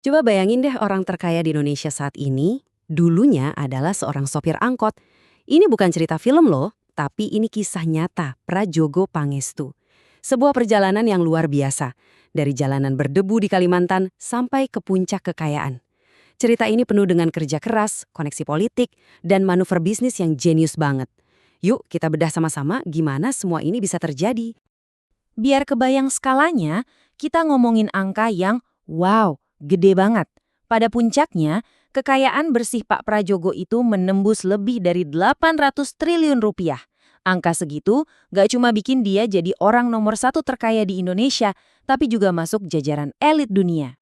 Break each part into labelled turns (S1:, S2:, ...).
S1: Coba bayangin deh orang terkaya di Indonesia saat ini, dulunya adalah seorang sopir angkot. Ini bukan cerita film loh, tapi ini kisah nyata Prajogo Pangestu. Sebuah perjalanan yang luar biasa, dari jalanan berdebu di Kalimantan sampai ke puncak kekayaan. Cerita ini penuh dengan kerja keras, koneksi politik, dan manuver bisnis yang jenius banget. Yuk kita bedah sama-sama gimana semua ini bisa terjadi.
S2: Biar kebayang skalanya, kita ngomongin angka yang wow, gede banget. Pada puncaknya, kekayaan bersih Pak Prajogo itu menembus lebih dari 800 triliun rupiah. Angka segitu gak cuma bikin dia jadi orang nomor satu terkaya di Indonesia, tapi juga masuk jajaran elit dunia.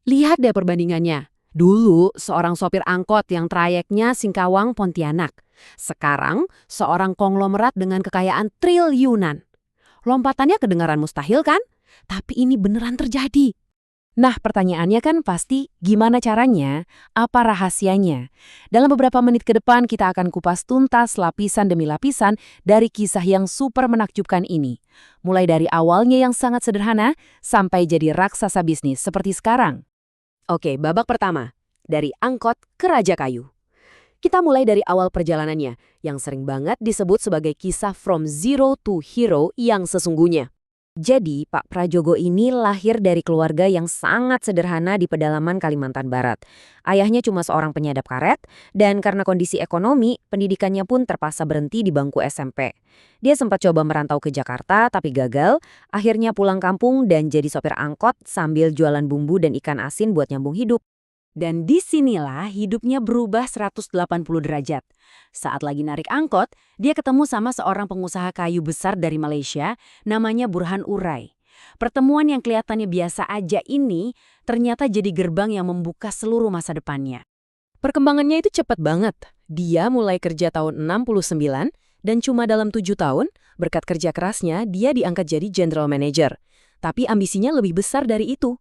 S1: Lihat deh perbandingannya. Dulu seorang sopir angkot yang trayeknya Singkawang Pontianak. Sekarang seorang konglomerat dengan kekayaan triliunan. Lompatannya kedengaran mustahil kan? Tapi ini beneran terjadi. Nah, pertanyaannya kan pasti gimana caranya? Apa rahasianya? Dalam beberapa menit ke depan kita akan kupas tuntas lapisan demi lapisan dari kisah yang super menakjubkan ini. Mulai dari awalnya yang sangat sederhana sampai jadi raksasa bisnis seperti sekarang. Oke, babak pertama. Dari angkot ke Raja Kayu. Kita mulai dari awal perjalanannya, yang sering banget disebut sebagai kisah from zero to hero yang sesungguhnya. Jadi, Pak Prajogo ini lahir dari keluarga yang sangat sederhana di pedalaman Kalimantan Barat. Ayahnya cuma seorang penyadap karet, dan karena kondisi ekonomi, pendidikannya pun terpaksa berhenti di bangku SMP. Dia sempat coba merantau ke Jakarta, tapi gagal. Akhirnya pulang kampung dan jadi sopir angkot sambil jualan bumbu dan ikan asin buat nyambung hidup. Dan disinilah hidupnya berubah 180 derajat. Saat lagi narik angkot, dia ketemu sama seorang pengusaha kayu besar dari Malaysia, namanya Burhan Urai. Pertemuan yang kelihatannya biasa aja ini ternyata jadi gerbang yang membuka seluruh masa depannya. Perkembangannya itu cepat banget. Dia mulai kerja tahun 69 dan cuma dalam 7 tahun, berkat kerja kerasnya, dia diangkat jadi general manager. Tapi ambisinya lebih besar dari itu.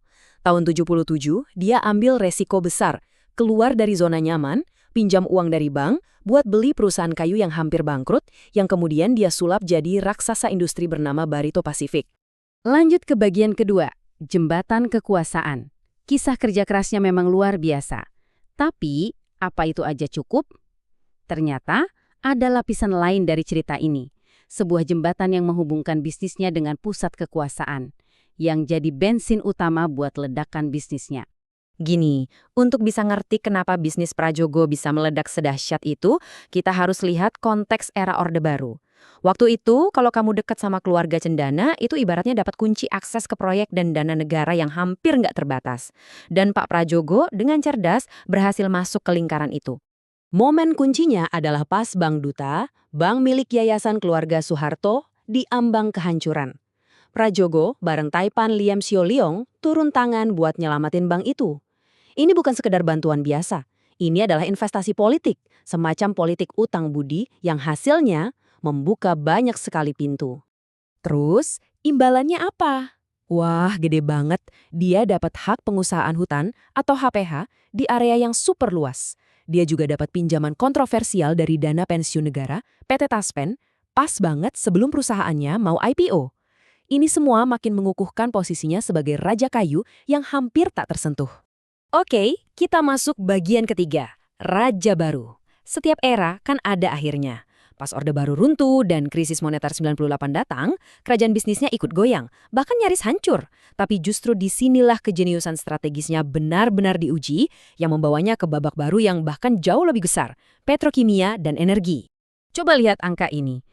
S1: Tahun 77, dia ambil resiko besar, keluar dari zona nyaman, pinjam uang dari bank, buat beli perusahaan kayu yang hampir bangkrut, yang kemudian dia sulap jadi raksasa industri bernama Barito Pacific. Lanjut ke bagian kedua, jembatan kekuasaan. Kisah kerja kerasnya memang luar biasa. Tapi, apa itu aja cukup? Ternyata, ada lapisan lain dari cerita ini. Sebuah jembatan yang menghubungkan bisnisnya dengan pusat kekuasaan, yang jadi bensin utama buat ledakan bisnisnya. Gini, untuk bisa ngerti kenapa bisnis Prajogo bisa meledak sedahsyat itu, kita harus lihat konteks era Orde Baru. Waktu itu, kalau kamu dekat sama keluarga cendana, itu ibaratnya dapat kunci akses ke proyek dan dana negara yang hampir nggak terbatas. Dan Pak Prajogo dengan cerdas berhasil masuk ke lingkaran itu. Momen kuncinya adalah pas Bank Duta, bank milik Yayasan Keluarga Soeharto, di ambang kehancuran. Prajogo bareng Taipan Liam Sio Leong turun tangan buat nyelamatin bank itu. Ini bukan sekedar bantuan biasa. Ini adalah investasi politik, semacam politik utang budi yang hasilnya membuka banyak sekali pintu. Terus, imbalannya apa? Wah, gede banget. Dia dapat hak pengusahaan hutan atau HPH di area yang super luas. Dia juga dapat pinjaman kontroversial dari dana pensiun negara, PT Taspen, pas banget sebelum perusahaannya mau IPO. Ini semua makin mengukuhkan posisinya sebagai Raja Kayu yang hampir tak tersentuh. Oke, kita masuk bagian ketiga, Raja Baru. Setiap era kan ada akhirnya. Pas Orde Baru runtuh dan krisis moneter 98 datang, kerajaan bisnisnya ikut goyang, bahkan nyaris hancur. Tapi justru disinilah kejeniusan strategisnya benar-benar diuji, yang membawanya ke babak baru yang bahkan jauh lebih besar, petrokimia dan energi. Coba lihat angka ini.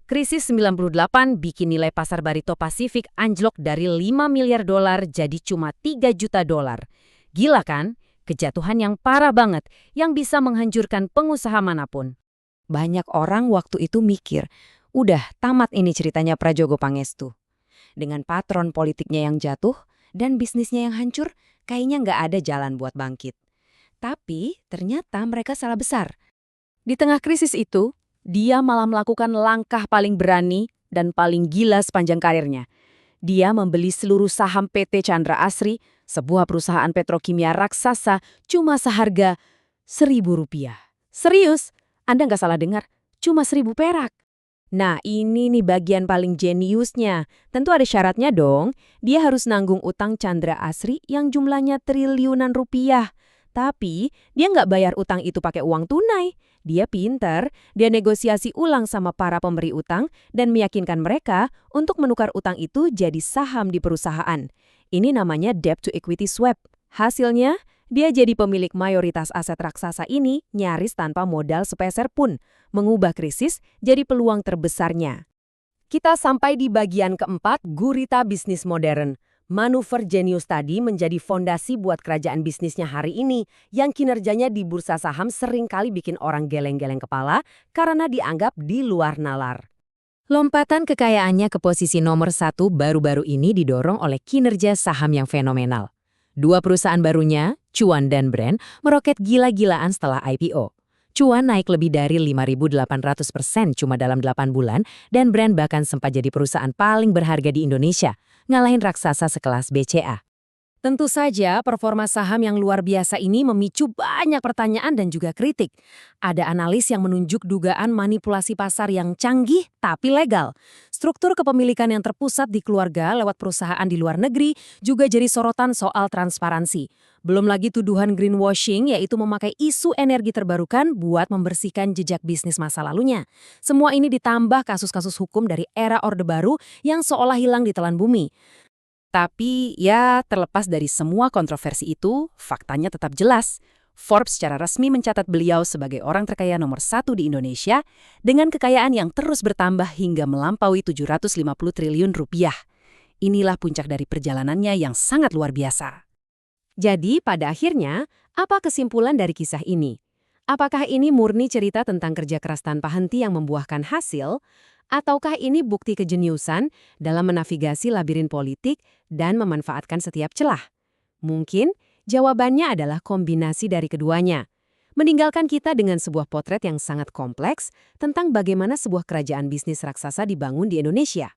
S1: Krisis 98 bikin nilai pasar Barito Pacific anjlok dari 5 miliar dolar jadi cuma 3 juta dolar. Gila kan? Kejatuhan yang parah banget yang bisa menghancurkan pengusaha manapun. Banyak orang waktu itu mikir, udah tamat ini ceritanya Prajogo Pangestu. Dengan patron politiknya yang jatuh dan bisnisnya yang hancur, kayaknya nggak ada jalan buat bangkit. Tapi ternyata mereka salah besar. Di tengah krisis itu, dia malah melakukan langkah paling berani dan paling gila sepanjang karirnya. Dia membeli seluruh saham PT Chandra Asri, sebuah perusahaan petrokimia raksasa, cuma seharga Rp1.000. Serius, Anda nggak salah dengar, cuma 1.000 perak.
S2: Nah, ini nih bagian paling jeniusnya. Tentu ada syaratnya dong. Dia harus nanggung utang Chandra Asri yang jumlahnya triliunan rupiah. Tapi, dia nggak bayar utang itu pakai uang tunai. Dia pinter, dia negosiasi ulang sama para pemberi utang dan meyakinkan mereka untuk menukar utang itu jadi saham di perusahaan. Ini namanya debt to equity swap. Hasilnya, dia jadi pemilik mayoritas aset raksasa ini nyaris tanpa modal sepeser pun, mengubah krisis jadi peluang terbesarnya.
S1: Kita sampai di bagian keempat, gurita bisnis modern. Manuver jenius tadi menjadi fondasi buat kerajaan bisnisnya hari ini yang kinerjanya di bursa saham seringkali bikin orang geleng-geleng kepala karena dianggap di luar nalar. Lompatan kekayaannya ke posisi nomor 1 baru-baru ini didorong oleh kinerja saham yang fenomenal. Dua perusahaan barunya, Chuan dan Brand, meroket gila-gilaan setelah IPO. Chuan naik lebih dari 5.800% cuma dalam 8 bulan, dan Brand bahkan sempat jadi perusahaan paling berharga di Indonesia, ngalahin raksasa sekelas BCA. Tentu saja, performa saham yang luar biasa ini memicu banyak pertanyaan dan juga kritik. Ada analis yang menunjuk dugaan manipulasi pasar yang canggih tapi legal. Struktur kepemilikan yang terpusat di keluarga lewat perusahaan di luar negeri juga jadi sorotan soal transparansi. Belum lagi tuduhan greenwashing, yaitu memakai isu energi terbarukan buat membersihkan jejak bisnis masa lalunya. Semua ini ditambah kasus-kasus hukum dari era Orde Baru yang seolah hilang di telan bumi. Tapi ya terlepas dari semua kontroversi itu, faktanya tetap jelas. Forbes secara resmi mencatat beliau sebagai orang terkaya nomor 1 di Indonesia dengan kekayaan yang terus bertambah hingga melampaui 750 triliun rupiah. Inilah puncak dari perjalanannya yang sangat luar biasa. Jadi pada akhirnya, apa kesimpulan dari kisah ini? Apakah ini murni cerita tentang kerja keras tanpa henti yang membuahkan hasil? Ataukah ini bukti kejeniusan dalam menavigasi labirin politik dan memanfaatkan setiap celah? Mungkin jawabannya adalah kombinasi dari keduanya. Meninggalkan kita dengan sebuah potret yang sangat kompleks tentang bagaimana sebuah kerajaan bisnis raksasa dibangun di Indonesia.